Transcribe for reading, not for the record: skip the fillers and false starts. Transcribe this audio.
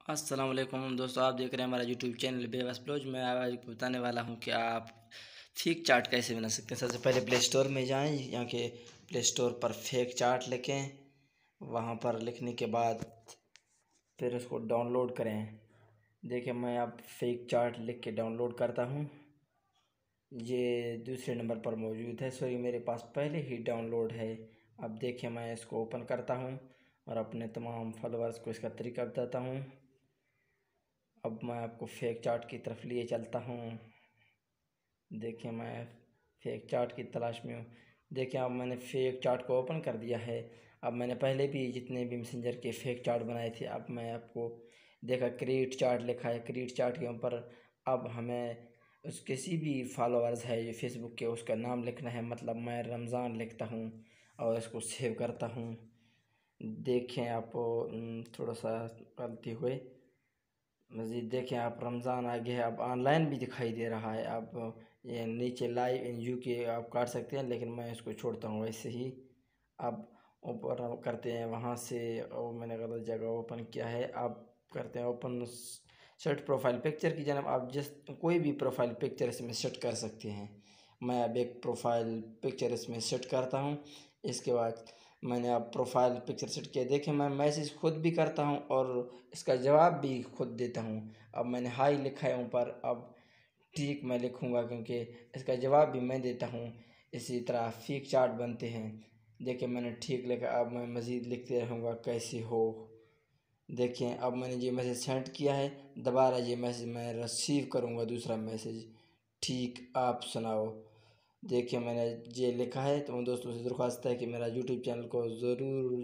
अस्सलाम वालेकुम दोस्तों, आप देख रहे हैं हमारा यूट्यूब चैनल बेबस ब्लॉग। मैं आज बताने वाला हूं कि आप फेक चार्ट कैसे बना सकते हैं। सबसे पहले प्ले स्टोर में जाएं, यहाँ के प्ले स्टोर पर फेक चार्ट लिखें। वहां पर लिखने के बाद फिर उसको डाउनलोड करें। देखिए, मैं अब फेक चार्ट लिख के डाउनलोड करता हूं। ये दूसरे नंबर पर मौजूद है, सॉरी मेरे पास पहले ही डाउनलोड है। अब देखिए, मैं इसको ओपन करता हूं और अपने तमाम फॉलोअर्स को इसका तरीका बताता हूं। अब मैं आपको फेक चार्ट की तरफ लिए चलता हूँ। देखिए, मैं फेक चार्ट की तलाश में हूँ। देखिए, अब मैंने फेक चार्ट को ओपन कर दिया है। अब मैंने पहले भी जितने भी मैसेंजर के फेक चार्ट बनाए थे, अब मैं आपको देखा क्रिएट चार्ट लिखा है। क्रिएट चार्ट के ऊपर अब हमें उस किसी भी फॉलोअर्स है जो फेसबुक के, उसका नाम लिखना है। मतलब मैं रमज़ान लिखता हूँ और इसको सेव करता हूँ। देखें आप, थोड़ा सा गलती हुई। मज़ीद देखें आप, रमज़ान आ गया है। अब ऑनलाइन भी दिखाई दे रहा है। अब ये नीचे लाइव इन यू के आप काट सकते हैं, लेकिन मैं इसको छोड़ता हूँ वैसे ही। अब ऊपर हम करते हैं वहाँ से, और मैंने गलत जगह ओपन किया है। अब करते हैं ओपन सेट प्रोफाइल पिक्चर की जनाब। आप जिस कोई भी प्रोफाइल पिक्चर इसमें सेट कर सकते हैं। मैं अब एक प्रोफाइल पिक्चर इसमें सेट करता हूँ। इसके बाद मैंने अब प्रोफाइल पिक्चर सेट किया। देखें, मैं मैसेज खुद भी करता हूँ और इसका जवाब भी खुद देता हूँ। अब मैंने हाई लिखा है ऊपर, अब ठीक मैं लिखूँगा क्योंकि इसका जवाब भी मैं देता हूँ। इसी तरह फेक चार्ट बनते हैं। देखिए, मैंने ठीक लिखा। अब मैं मज़ीद लिखते रहूँगा कैसे हो। देखिए, अब मैंने ये मैसेज सेंड किया है। दोबारा ये मैसेज मैं रिसीव करूँगा, दूसरा मैसेज। ठीक, आप सुनाओ। देखिए, मैंने ये लिखा है। तो दोस्तों से दरख्वास्त है कि मेरा यूट्यूब चैनल को ज़रूर